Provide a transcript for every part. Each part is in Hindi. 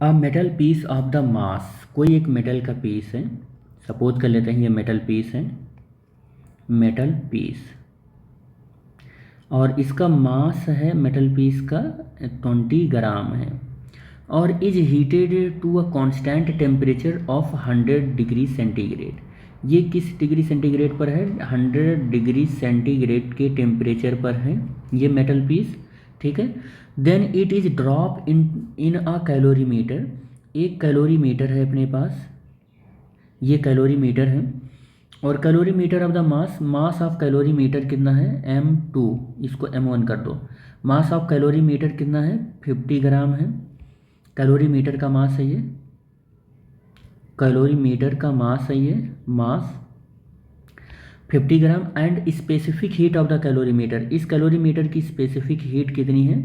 A metal piece of the mass, कोई एक मेटल का पीस है, सपोज कर लेते हैं ये मेटल पीस है, मेटल पीस, और इसका मास है मेटल पीस का 20 ग्राम है, और is heated to a constant temperature of 100 degree centigrade. ये किस डिग्री सेंटीग्रेड पर है? 100 डिग्री सेंटीग्रेड के टेम्परेचर पर है ये मेटल पीस, ठीक है। Then it is drop in in a calorimeter, एक कैलोरीमीटर है अपने पास, ये कैलोरीमीटर है, और calorimeter of the mass, mass of calorimeter कितना है? m2, इसको m1 कर दो। मास ऑफ कैलोरीमीटर कितना है? 50 ग्राम है, कैलोरीमीटर का मास है ये, कैलोरीमीटर का मास है ये, mass 50 gram. And specific heat of the calorimeter, इस कैलोरीमीटर की स्पेसिफिक हीट कितनी है?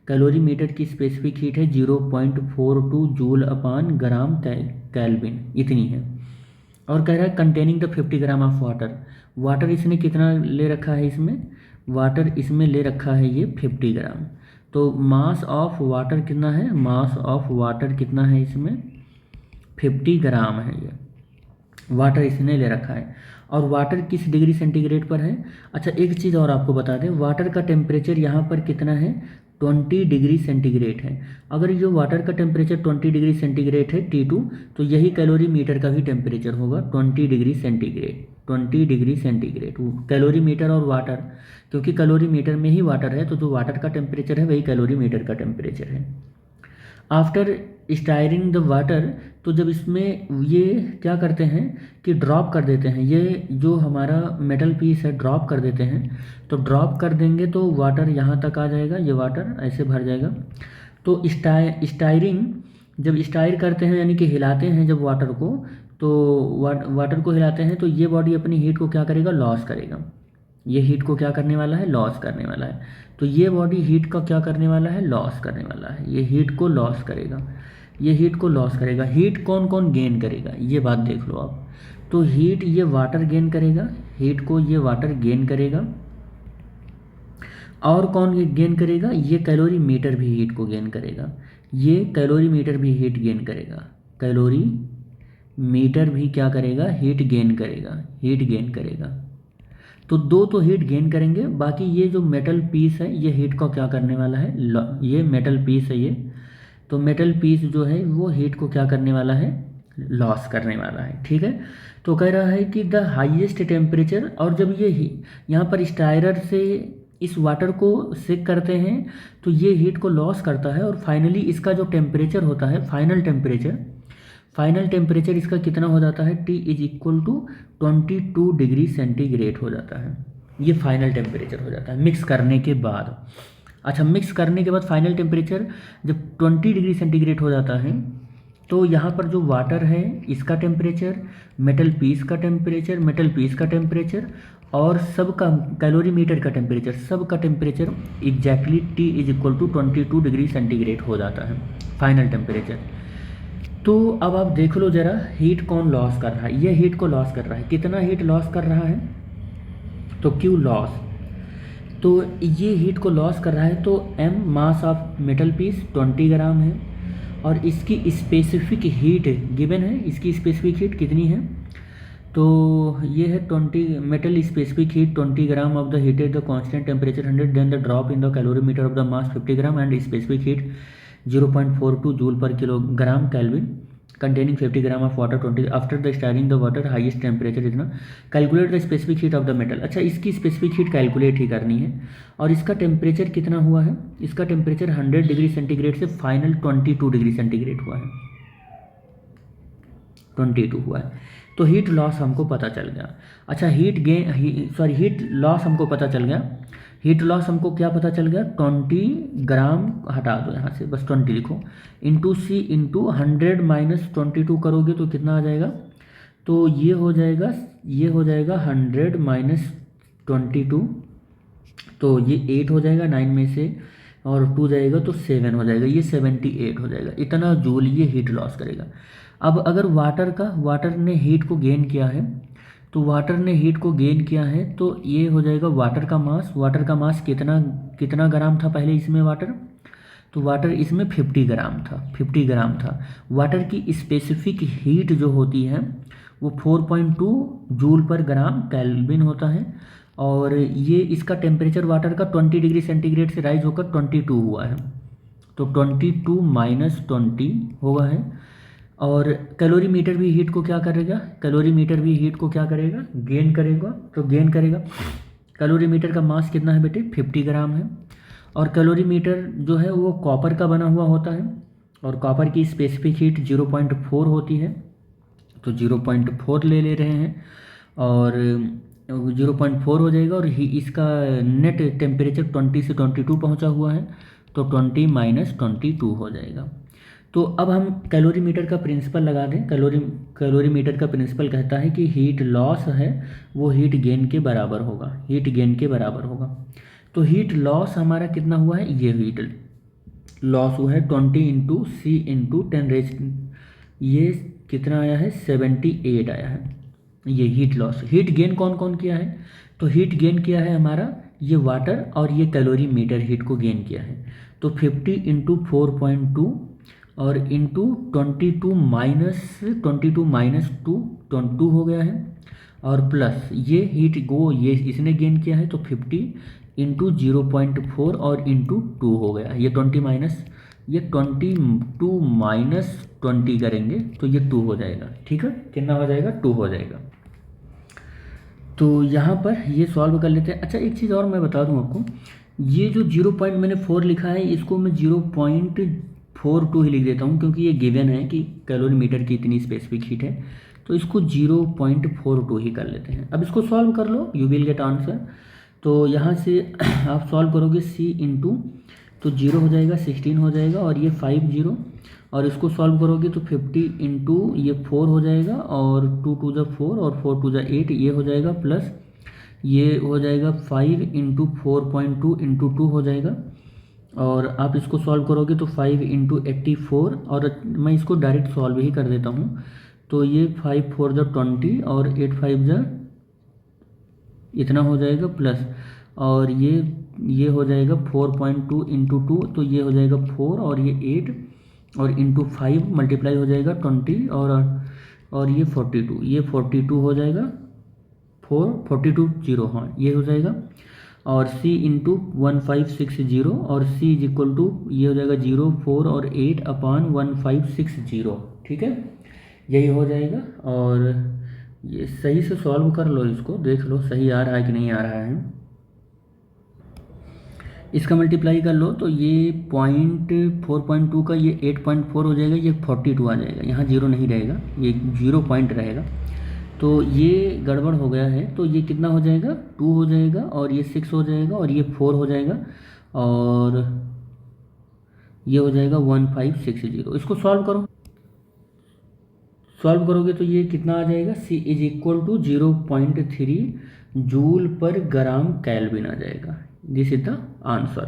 कैलोरीमीटर की स्पेसिफिक हीट है 0.42 जूल अपान ग्राम केल्विन, इतनी है। और कह रहा है containing the 50 gram of water, water इसने कितना ले रखा है इसमें? वाटर इसमें ले रखा है ये 50 ग्राम। तो मास ऑफ वाटर कितना है? मास ऑफ वाटर कितना है इसमें? 50 ग्राम है ये, वाटर इसने ले रखा है। और वाटर किस डिग्री सेंटीग्रेड पर है? अच्छा एक चीज़ और आपको बता दें, वाटर का टेम्परेचर यहाँ पर कितना है? 20 डिग्री सेंटीग्रेड है। अगर जो वाटर का टेम्परेचर 20 डिग्री सेंटीग्रेड है T2, तो यही कैलोरीमीटर का भी टेम्परेचर होगा 20 degree centigrade, 20 degree centigrade. Calorimeter और वाटर, क्योंकि कैलोरीमीटर में ही वाटर है, तो जो वाटर का टेम्परेचर है वही कैलोरीमीटर का टेम्परेचर है। आफ्टर स्टायरिंग द वाटर, तो जब इसमें ये क्या करते हैं कि ड्रॉप कर देते हैं, ये जो हमारा मेटल पीस है ड्रॉप कर देते हैं, तो ड्रॉप कर देंगे तो वाटर यहाँ तक आ जाएगा, ये वाटर ऐसे भर जाएगा। तो स्टायरिंग, जब स्टायर करते हैं यानी कि हिलाते हैं जब वाटर को, तो वाटर को हिलाते हैं तो ये बॉडी अपनी हीट को क्या करेगा? लॉस करेगा। ये हीट को क्या करने वाला है? लॉस करने वाला है। तो ये बॉडी हीट का क्या करने वाला है? लॉस करने वाला है, ये हीट को लॉस करेगा, ये हीट को लॉस करेगा। हीट कौन कौन गेन करेगा ये बात देख लो आप। तो हीट ये वाटर गेन करेगा, हीट को ये वाटर गेन करेगा। और कौन गेन करेगा? ये कैलोरीमीटर भी हीट को गेन करेगा, ये कैलोरीमीटर भी हीट गेन करेगा, कैलोरी मीटर भी क्या करेगा? हीट गेन करेगा, हीट गेन करेगा। तो दो तो हीट गेन करेंगे, बाकी ये जो मेटल पीस है ये हीट को क्या करने वाला है? ये मेटल पीस है ये, तो मेटल पीस जो है वो हीट को क्या करने वाला है? लॉस करने वाला है, ठीक है। तो कह रहा है कि द हाईएस्ट टेम्परेचर, और जब ये यहाँ पर स्टायरर से इस वाटर को सेक करते हैं तो ये हीट को लॉस करता है, और फाइनली इसका जो टेम्परेचर होता है, फाइनल टेम्परेचर इसका कितना हो जाता है? T is equal to 22 degree centigrade हो जाता है, ये फाइनल टेम्परेचर हो जाता है मिक्स करने के बाद। अच्छा मिक्स करने के बाद फाइनल टेम्परेचर जब 20 डिग्री सेंटीग्रेड हो जाता है, तो यहाँ पर जो वाटर है इसका टेम्परेचर, मेटल पीस का टेम्परेचर, और सबका कैलोरीमीटर का टेम्परेचर, सबका temperature exactly T is equal to 22 degree centigrade हो जाता है फाइनल टेम्परेचर। तो अब आप देख लो ज़रा, हीट कौन लॉस कर रहा है? ये हीट को लॉस कर रहा है, कितना हीट लॉस कर रहा है? तो Q लॉस, तो ये हीट को लॉस कर रहा है, तो M mass of metal piece 20 gram है, और इसकी स्पेसिफिक हीट गिवन है, इसकी स्पेसिफिक हीट कितनी है? तो ये है 20, metal specific heat 20 gram of the heated the constant temperature 100, then the drop in the calorimeter of the mass 50 gram and specific heat 0.42 joule per kilogram kelvin containing 50 gram of water 20 after the stirring the water highest temperature इतना, calculate the specific heat of the metal. अच्छा इसकी स्पेसिफिक हीट कैलकुलेट ही करनी है, और इसका टेम्परेचर कितना हुआ है? इसका टेम्परेचर 100 डिग्री सेंटीग्रेड से फाइनल 22 डिग्री सेंटीग्रेड हुआ है, 22 हुआ है। तो हीट लॉस हमको पता चल गया। अच्छा हीट लॉस हमको पता चल गया, हीट लॉस हमको क्या पता चल गया? 20 ग्राम हटा दो यहाँ से, बस 20 लिखो, इंटू C इंटू 100 माइनस 22 करोगे तो कितना आ जाएगा? तो ये हो जाएगा 100 माइनस 22, तो ये 8 हो जाएगा 9 में से, और 2 जाएगा तो 7 हो जाएगा, ये 78 हो जाएगा, इतना जूल ये हीट लॉस करेगा। अब अगर वाटर ने हीट को गेन किया है, तो वाटर ने हीट को गेन किया है, तो ये हो जाएगा वाटर का मास कितना ग्राम था पहले इसमें वाटर? तो वाटर इसमें 50 ग्राम था, 50 ग्राम था। वाटर की स्पेसिफिक हीट जो होती है वो 4.2 जूल पर ग्राम केल्विन होता है, और ये इसका टेम्परेचर वाटर का 20 डिग्री सेंटीग्रेड से राइज होकर 22 हुआ है, तो 22 माइनस 20 हुआ है। और कैलोरीमीटर भी हीट को क्या करेगा, कैलोरीमीटर भी हीट को क्या करेगा, गेन करेगा। तो गेन करेगा, कैलोरीमीटर का मास कितना है बेटे, 50 ग्राम है। और कैलोरीमीटर जो है वो कॉपर का बना हुआ होता है, और कॉपर की स्पेसिफिक हीट 0.4 होती है, तो 0.4 ले रहे हैं, और 0.4 हो जाएगा। और इसका नेट टेम्परेचर 20 से 22 पहुंचा हुआ है, तो 20 माइनस 22 हो जाएगा। तो अब हम कैलोरीमीटर का प्रिंसिपल लगा दें। कैलोरीमीटर का प्रिंसिपल कहता है कि हीट लॉस है वो हीट गेन के बराबर होगा, हीट गेन के बराबर होगा। तो हीट लॉस हमारा कितना हुआ है, ये हीट लॉस हुआ है 20 इंटू सी इंटू 10 ये कितना आया है, 78 आया है, ये हीट लॉस। हीट गेन कौन कौन किया है, तो हीट गेन किया है हमारा ये वाटर, और ये कैलोरीमीटर हीट को गेन किया है। तो 50 इंटू 4.2 और इंटू 22 माइनस 2 हो गया है, और प्लस ये हीट ये इसने गेन किया है, तो 50 इंटू 0.4 और इंटू 2 हो गया। ये 20 माइनस ये 22 माइनस 20 करेंगे तो ये 2 हो जाएगा, ठीक है, कितना हो जाएगा, 2 हो जाएगा। तो यहाँ पर ये सॉल्व कर लेते हैं। अच्छा एक चीज़ और मैं बता दूँ आपको, ये जो 0 मैंने 4 लिखा है इसको मैं 0.42 ही लिख देता हूँ, क्योंकि ये गिवन है कि कैलोरीमीटर की इतनी स्पेसिफिक हीट है, तो इसको 0.42 ही कर लेते हैं। अब इसको सॉल्व कर लो, यू विल गेट आंसर। तो यहाँ से आप सॉल्व करोगे c इंटू, तो 0 हो जाएगा, 16 हो जाएगा, और ये 5 0, और इसको सॉल्व करोगे तो 50 इंटू ये 4 हो जाएगा, और 2 टू ज़ा 4 और 4 टू ज़ा 8 ये हो जाएगा, प्लस ये हो जाएगा 5 इंटू 4.2 इंटू 2 हो जाएगा। और आप इसको सॉल्व करोगे तो 5 इंटू 84, और मैं इसको डायरेक्ट सॉल्व ही कर देता हूँ। तो ये 5 4 ज़ा 20 और 8 5 ज़ा इतना हो जाएगा, प्लस और ये हो जाएगा 4.2 इंटू 2, तो ये हो जाएगा 4 और ये 8 और इंटू 5 मल्टीप्लाई हो जाएगा 20, और ये 42, ये 42 हो जाएगा, 42 0, हाँ ये हो जाएगा। और c इंटू 1560, और c इज इक्वल टू ये हो जाएगा 0 4 और 8 अपान 1560, ठीक है, यही हो जाएगा। और ये सही से सॉल्व कर लो, इसको देख लो सही आ रहा है कि नहीं आ रहा है। इसका मल्टीप्लाई कर लो तो ये 4.2 का ये 8.4 हो जाएगा, ये 42 आ जाएगा, यहाँ 0 नहीं रहेगा, ये 0 पॉइंट रहेगा, तो ये गड़बड़ हो गया है। तो ये कितना हो जाएगा, 2 हो जाएगा, और ये 6 हो जाएगा, और ये 4 हो जाएगा, और ये हो जाएगा 1560। इसको सॉल्व करो, सॉल्व करोगे तो ये कितना आ जाएगा, c is equal to 0.3 joule per gram kelvin आ जाएगा। This is the answer.